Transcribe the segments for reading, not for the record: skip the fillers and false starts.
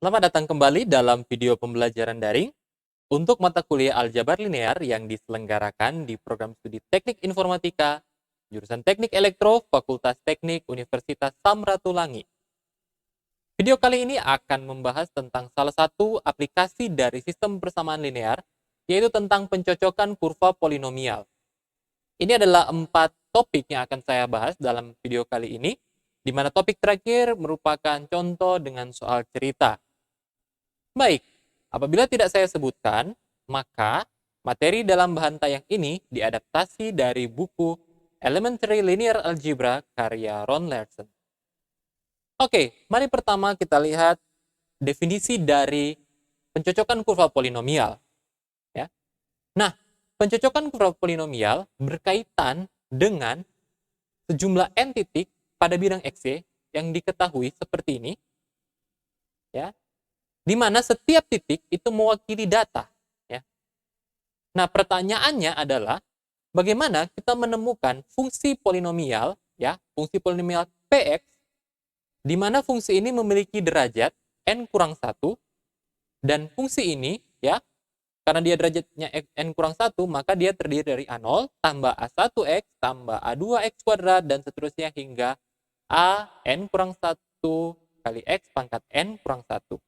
Selamat datang kembali dalam video pembelajaran daring untuk mata kuliah aljabar linear yang diselenggarakan di program studi Teknik Informatika, jurusan Teknik Elektro, Fakultas Teknik Universitas Samratulangi. Video kali ini akan membahas tentang salah satu aplikasi dari sistem persamaan linear, yaitu tentang pencocokan kurva polinomial. Ini adalah 4 topik yang akan saya bahas dalam video kali ini, di mana topik terakhir merupakan contoh dengan soal cerita. Baik, apabila tidak saya sebutkan, maka materi dalam bahan tayang ini diadaptasi dari buku Elementary Linear Algebra karya Ron Larson. Oke, mari pertama kita lihat definisi dari pencocokan kurva polinomial. Ya. Nah, pencocokan kurva polinomial berkaitan dengan sejumlah n titik pada bidang XY yang diketahui seperti ini. Ya, di mana setiap titik itu mewakili data. Ya. Nah, pertanyaannya adalah bagaimana kita menemukan fungsi polinomial, ya, fungsi polinomial Px, di mana fungsi ini memiliki derajat n kurang 1, dan fungsi ini, ya, karena dia derajatnya n kurang 1, maka dia terdiri dari A0 tambah A1x tambah A2x kuadrat, dan seterusnya hingga A n kurang 1 kali x pangkat n kurang 1.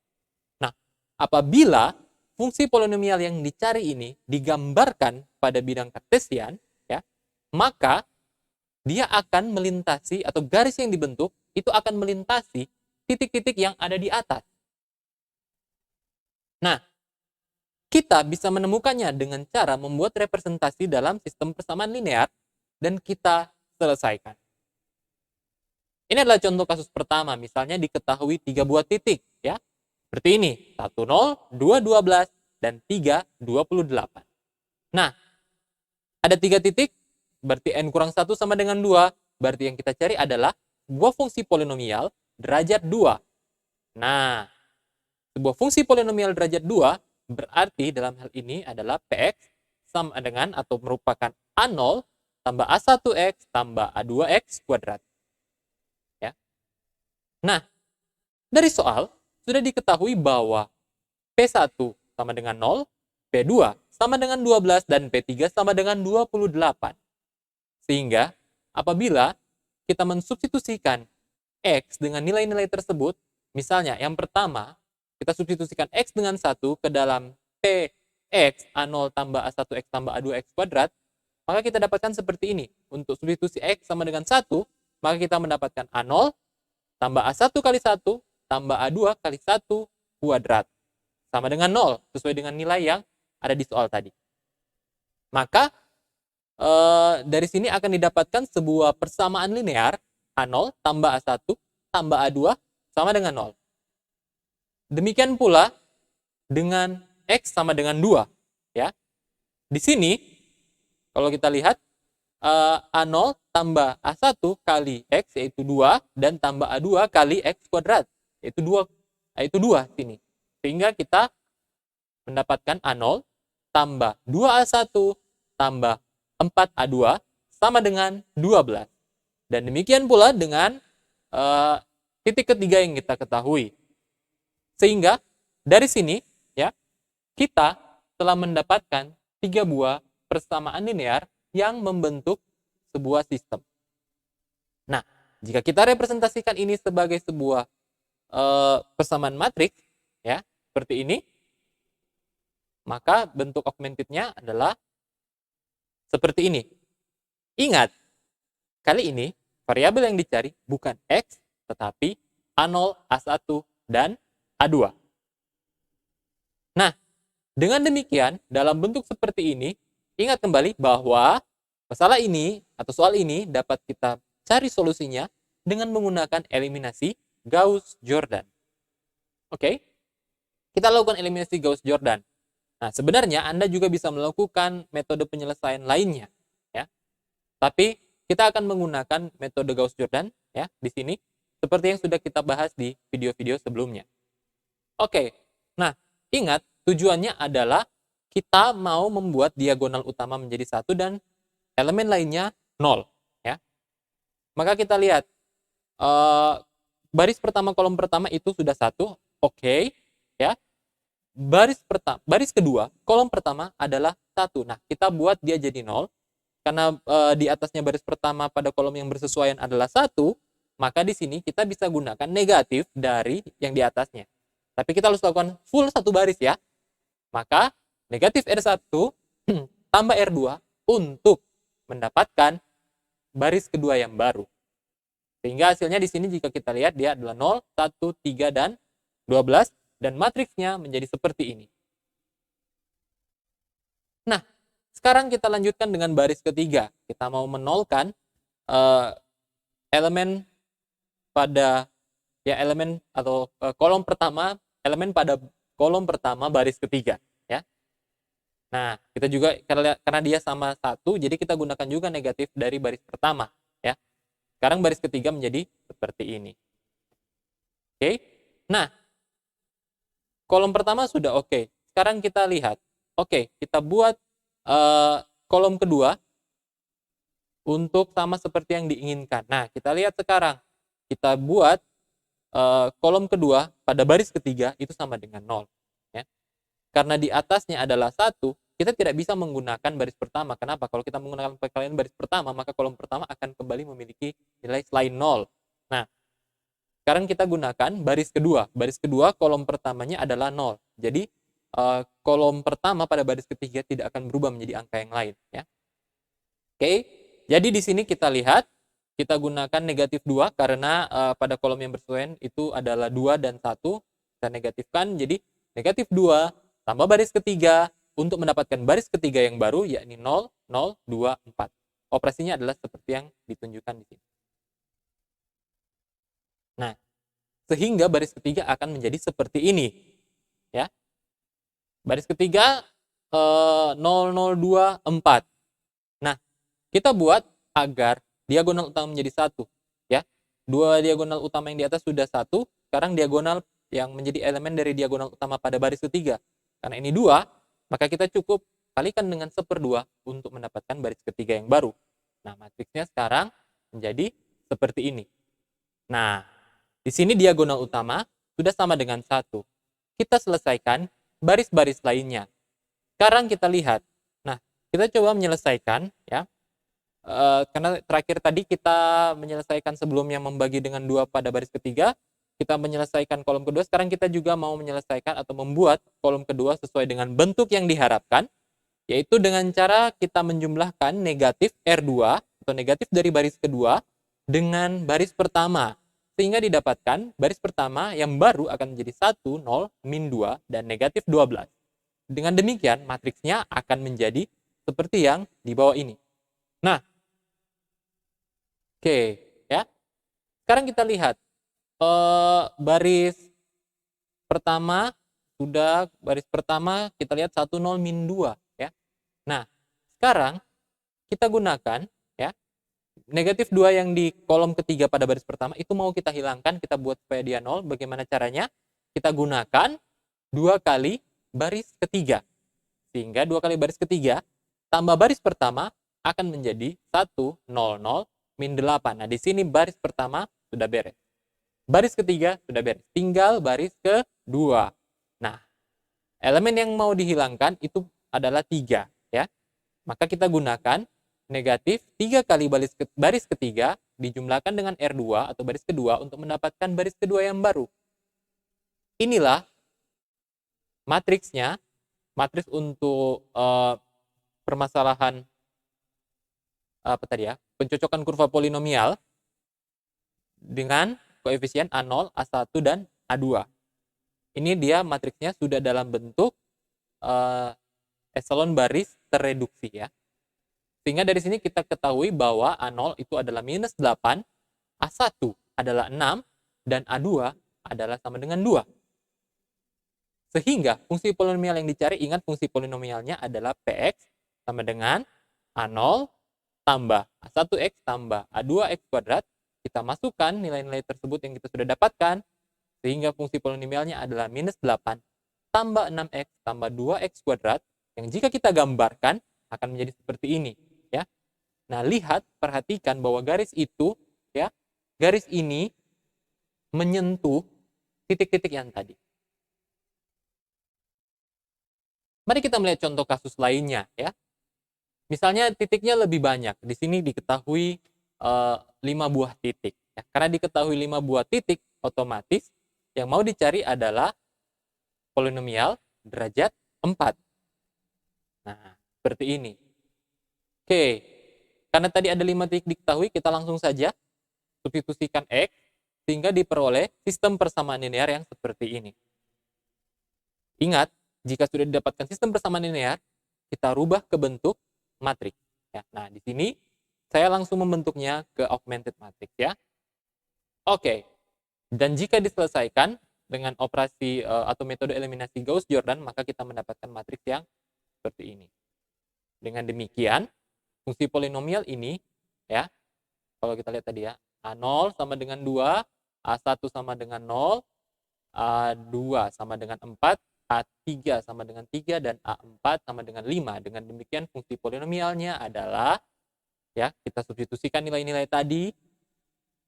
Nah, apabila fungsi polinomial yang dicari ini digambarkan pada bidang kartesian, ya, maka dia akan melintasi, atau garis yang dibentuk itu akan melintasi titik-titik yang ada di atas. Nah, kita bisa menemukannya dengan cara membuat representasi dalam sistem persamaan linear dan kita selesaikan. Ini adalah contoh kasus pertama, misalnya diketahui 3 buah titik, ya. Seperti ini, 1, 0, 2, 12, dan 3, 28. Nah, ada 3 titik, berarti n kurang 1 sama dengan 2, berarti yang kita cari adalah sebuah fungsi polinomial derajat 2. Nah, sebuah fungsi polinomial derajat 2 berarti dalam hal ini adalah Px sama dengan atau merupakan A0 tambah A1x tambah A2x kuadrat. Ya. Nah, dari soal sudah diketahui bahwa P1 sama dengan 0, P2 sama dengan 12, dan P3 sama dengan 28. Sehingga apabila kita mensubstitusikan X dengan nilai-nilai tersebut, misalnya yang pertama, kita substitusikan X dengan 1 ke dalam Px A0 tambah A1x tambah A2x kuadrat, maka kita dapatkan seperti ini. Untuk substitusi X sama dengan 1, maka kita mendapatkan A0 tambah A1 kali 1 tambah A2 kali 1 kuadrat. Sama dengan 0, sesuai dengan nilai yang ada di soal tadi. Maka dari sini akan didapatkan sebuah persamaan linear A0 tambah A1 tambah A2 sama dengan 0. Demikian pula dengan X sama dengan 2. Ya. Di sini, kalau kita lihat, A0 tambah A1 kali X, yaitu 2, dan tambah A2 kali X kuadrat, yaitu 2 sini. Sehingga kita mendapatkan A0 tambah 2A1 tambah 4A2 sama dengan 12. Dan demikian pula dengan titik ketiga yang kita ketahui. Sehingga dari sini, ya, kita telah mendapatkan 3 buah persamaan linear yang membentuk sebuah sistem. Nah, jika kita representasikan ini sebagai sebuah persamaan matriks, ya, seperti ini, maka bentuk augmentednya adalah seperti ini. Ingat, kali ini variabel yang dicari bukan X, tetapi A0, A1, dan A2. Nah, dengan demikian, dalam bentuk seperti ini, ingat kembali bahwa masalah ini atau soal ini dapat kita cari solusinya dengan menggunakan eliminasi Gauss-Jordan. Oke? Kita lakukan eliminasi Gauss-Jordan. Nah, sebenarnya Anda juga bisa melakukan metode penyelesaian lainnya, ya. Tapi kita akan menggunakan metode Gauss-Jordan, ya, di sini seperti yang sudah kita bahas di video-video sebelumnya. Oke. Nah, ingat tujuannya adalah kita mau membuat diagonal utama menjadi 1 dan elemen lainnya 0, ya. Maka kita lihat baris pertama kolom pertama itu sudah 1, oke. ya. Baris kedua, kolom pertama adalah 1. Nah, kita buat dia jadi 0 karena di atasnya baris pertama pada kolom yang bersesuaian adalah 1, maka di sini kita bisa gunakan negatif dari yang di atasnya. Tapi kita harus lakukan full satu baris ya. Maka negatif R1 tambah R2 untuk mendapatkan baris kedua yang baru. Sehingga hasilnya di sini jika kita lihat dia adalah 0, 1, 3, dan 12. Dan matriksnya menjadi seperti ini. Nah, sekarang kita lanjutkan dengan baris ketiga. Kita mau menolkan elemen pada elemen atau kolom pertama, elemen pada kolom pertama baris ketiga, ya. Nah, kita juga karena dia sama 1, jadi kita gunakan juga negatif dari baris pertama, ya. Sekarang baris ketiga menjadi seperti ini. Oke. Nah, kolom pertama sudah oke. Sekarang kita lihat. Oke, kita buat kolom kedua untuk sama seperti yang diinginkan. Nah, kita lihat sekarang. Kita buat kolom kedua pada baris ketiga itu sama dengan 0. Ya. Karena di atasnya adalah 1, kita tidak bisa menggunakan baris pertama. Kenapa? Kalau kita menggunakan perkalian baris pertama, maka kolom pertama akan kembali memiliki nilai selain 0. Nah, sekarang kita gunakan baris kedua. Baris kedua kolom pertamanya adalah 0. Jadi kolom pertama pada baris ketiga tidak akan berubah menjadi angka yang lain. Ya. Oke, jadi di sini kita lihat, kita gunakan negatif 2 karena pada kolom yang bersesuaian itu adalah 2 dan 1. Kita negatifkan, jadi negatif 2 tambah baris ketiga untuk mendapatkan baris ketiga yang baru, yakni 0, 0, 2, 4. Operasinya adalah seperti yang ditunjukkan di sini. Nah, sehingga baris ketiga akan menjadi seperti ini. Ya. Baris ketiga 0, 0, 2, 4. Nah, kita buat agar diagonal utama menjadi 1. Ya. Dua diagonal utama yang di atas sudah 1, sekarang diagonal yang menjadi elemen dari diagonal utama pada baris ketiga. Karena ini 2, maka kita cukup kalikan dengan 1/2 untuk mendapatkan baris ketiga yang baru. Nah, matriksnya sekarang menjadi seperti ini. Nah, di sini diagonal utama sudah sama dengan 1. Kita selesaikan baris-baris lainnya. Sekarang kita lihat. Nah, kita coba menyelesaikan, ya. Karena terakhir tadi kita menyelesaikan sebelumnya membagi dengan 2 pada baris ketiga, kita menyelesaikan kolom kedua, sekarang kita juga mau menyelesaikan atau membuat kolom kedua sesuai dengan bentuk yang diharapkan, yaitu dengan cara kita menjumlahkan negatif R2 atau negatif dari baris kedua dengan baris pertama. Sehingga didapatkan baris pertama yang baru akan menjadi 1, 0, min 2, dan negatif 12. Dengan demikian, matriksnya akan menjadi seperti yang di bawah ini. Nah, oke, ya. Sekarang kita lihat baris pertama baris pertama kita lihat 1, 0, min 2, ya. Nah, sekarang kita gunakan, ya, negatif 2 yang di kolom ketiga pada baris pertama itu mau kita hilangkan, kita buat supaya dia 0. Bagaimana caranya? Kita gunakan 2 kali baris ketiga. Sehingga 2 kali baris ketiga tambah baris pertama akan menjadi 1, 0, 0, min 8. Nah, di sini baris pertama sudah beres. Baris ketiga sudah beres. Tinggal baris kedua. Nah, elemen yang mau dihilangkan itu adalah 3, ya. Maka kita gunakan negatif 3 kali baris ketiga dijumlahkan dengan R2 atau baris kedua untuk mendapatkan baris kedua yang baru. Inilah matriksnya, matriks untuk permasalahan pencocokan kurva polinomial dengan koefisien A0, A1, dan A2. Ini dia matriksnya sudah dalam bentuk eselon baris terreduksi, ya. Sehingga dari sini kita ketahui bahwa A0 itu adalah minus 8, A1 adalah 6, dan A2 adalah sama dengan 2. Sehingga fungsi polinomial yang dicari, ingat fungsi polinomialnya adalah Px sama dengan A0 tambah A1x tambah A2x kuadrat. Kita masukkan nilai-nilai tersebut yang kita sudah dapatkan, sehingga fungsi polinomialnya adalah minus 8 tambah 6x tambah 2x kuadrat, yang jika kita gambarkan akan menjadi seperti ini. Ya. Nah, lihat, perhatikan bahwa garis itu, ya, garis ini menyentuh titik-titik yang tadi. Mari kita melihat contoh kasus lainnya ya. Misalnya titiknya lebih banyak. Di sini diketahui 5 buah titik. Ya. Karena diketahui 5 buah titik, otomatis yang mau dicari adalah polinomial derajat 4. Nah, seperti ini. Oke, karena tadi ada 5 titik diketahui, kita langsung saja substitusikan X, sehingga diperoleh sistem persamaan linear yang seperti ini. Ingat, jika sudah didapatkan sistem persamaan linear, kita rubah ke bentuk matriks. Ya. Nah, di sini saya langsung membentuknya ke augmented matrix ya. Oke, dan jika diselesaikan dengan operasi atau metode eliminasi Gauss-Jordan, maka kita mendapatkan matriks yang seperti ini. Dengan demikian, fungsi polinomial ini, ya, kalau kita lihat tadi ya, A0 sama dengan 2, A1 sama dengan 0, A2 sama dengan 4, A3 sama dengan 3, dan A4 sama dengan 5. Dengan demikian fungsi polinomialnya adalah, ya, kita substitusikan nilai-nilai tadi,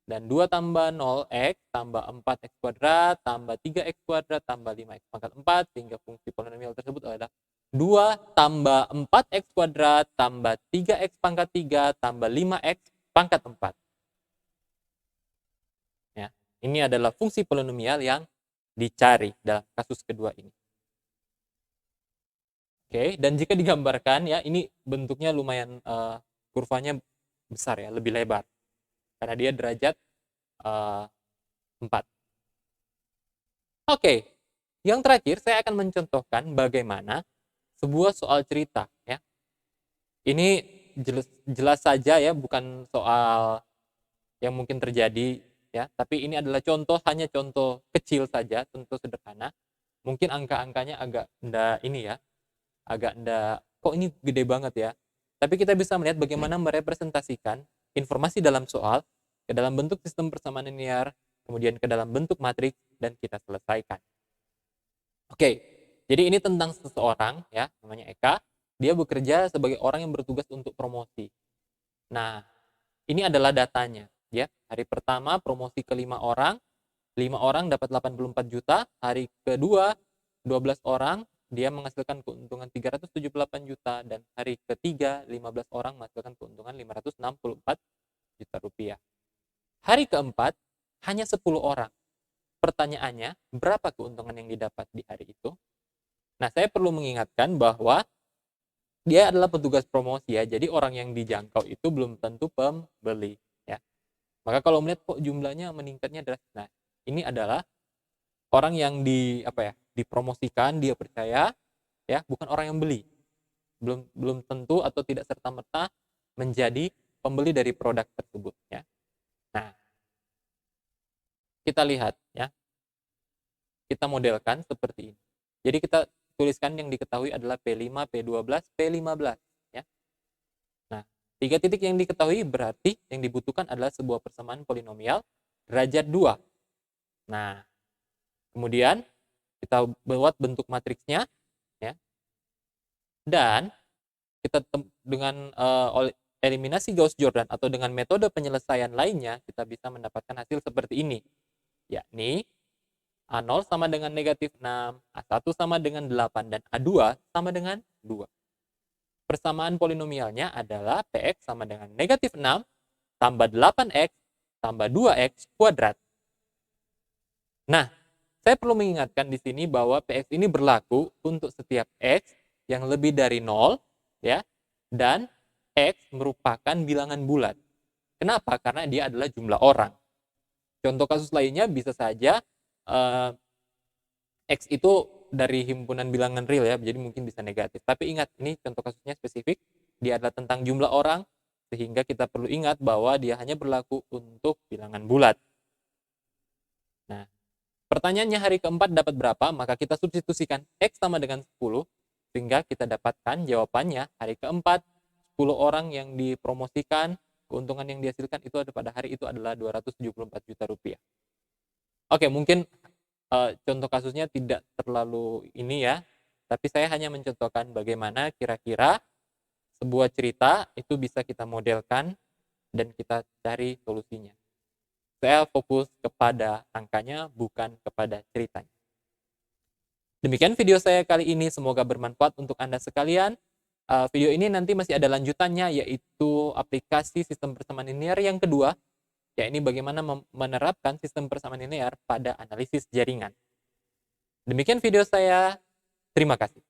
dan 2 tambah 0x tambah 4x kuadrat tambah 3x kuadrat tambah 5x pangkat 4, sehingga fungsi polinomial tersebut adalah 2 tambah 4x kuadrat tambah 3x pangkat 3 tambah 5x pangkat 4. Ya, ini adalah fungsi polinomial yang dicari dalam kasus kedua ini. Oke, dan jika digambarkan ya, ini bentuknya lumayan kurvanya besar ya, lebih lebar. Karena dia derajat 4. Oke, yang terakhir saya akan mencontohkan bagaimana sebuah soal cerita ya. Ini jelas saja ya, bukan soal yang mungkin terjadi ya, tapi ini adalah contoh, hanya contoh kecil saja, tentu sederhana. Mungkin angka-angkanya agak ndak ini ya, agak ndak, kok ini gede banget ya. Tapi kita bisa melihat bagaimana merepresentasikan informasi dalam soal ke dalam bentuk sistem persamaan linear, kemudian ke dalam bentuk matriks, dan kita selesaikan. Oke, jadi ini tentang seseorang ya, namanya Eka. Dia bekerja sebagai orang yang bertugas untuk promosi. Nah, ini adalah datanya ya. Hari pertama promosi ke 5 orang, 5 orang dapat 84 juta. Hari kedua 12 orang, dia menghasilkan keuntungan 378 juta, dan hari ketiga 15 orang menghasilkan keuntungan 564 juta rupiah. Hari keempat hanya 10 orang. Pertanyaannya, berapa keuntungan yang didapat di hari itu? Nah, saya perlu mengingatkan bahwa dia adalah petugas promosi ya, jadi orang yang dijangkau itu belum tentu pembeli ya. Maka kalau melihat kok jumlahnya meningkatnya drastis, nah ini adalah orang yang dipromosikan, dia percaya ya, bukan orang yang beli. Belum tentu atau tidak serta-merta menjadi pembeli dari produk tersebut ya. Nah, kita lihat ya. Kita modelkan seperti ini. Jadi kita tuliskan yang diketahui adalah P5, P12, P15 ya. Nah, 3 titik yang diketahui berarti yang dibutuhkan adalah sebuah persamaan polinomial derajat 2. Nah, kemudian kita buat bentuk matriksnya ya. Dan kita dengan eliminasi Gauss-Jordan atau dengan metode penyelesaian lainnya, kita bisa mendapatkan hasil seperti ini. Yakni A0 sama dengan negatif 6, A1 sama dengan 8, dan A2 sama dengan 2. Persamaan polinomialnya adalah Px sama dengan negatif 6 tambah 8x tambah 2x kuadrat. Nah, saya perlu mengingatkan di sini bahwa Px ini berlaku untuk setiap x yang lebih dari 0, ya, dan x merupakan bilangan bulat. Kenapa? Karena dia adalah jumlah orang. Contoh kasus lainnya bisa saja X itu dari himpunan bilangan real ya, jadi mungkin bisa negatif. Tapi ingat, ini contoh kasusnya spesifik, dia adalah tentang jumlah orang, sehingga kita perlu ingat bahwa dia hanya berlaku untuk bilangan bulat. Nah, pertanyaannya hari keempat dapat berapa? Maka kita substitusikan X sama dengan 10, sehingga kita dapatkan jawabannya hari keempat, 10 orang yang dipromosikan, keuntungan yang dihasilkan itu pada hari itu adalah 274 juta rupiah. Oke, mungkin contoh kasusnya tidak terlalu ini ya, tapi saya hanya mencontohkan bagaimana kira-kira sebuah cerita itu bisa kita modelkan dan kita cari solusinya. Saya fokus kepada angkanya, bukan kepada ceritanya. Demikian video saya kali ini, semoga bermanfaat untuk Anda sekalian. Video ini nanti masih ada lanjutannya, yaitu aplikasi sistem persamaan linear yang kedua, yakni bagaimana menerapkan sistem persamaan linear pada analisis jaringan. Demikian video saya, terima kasih.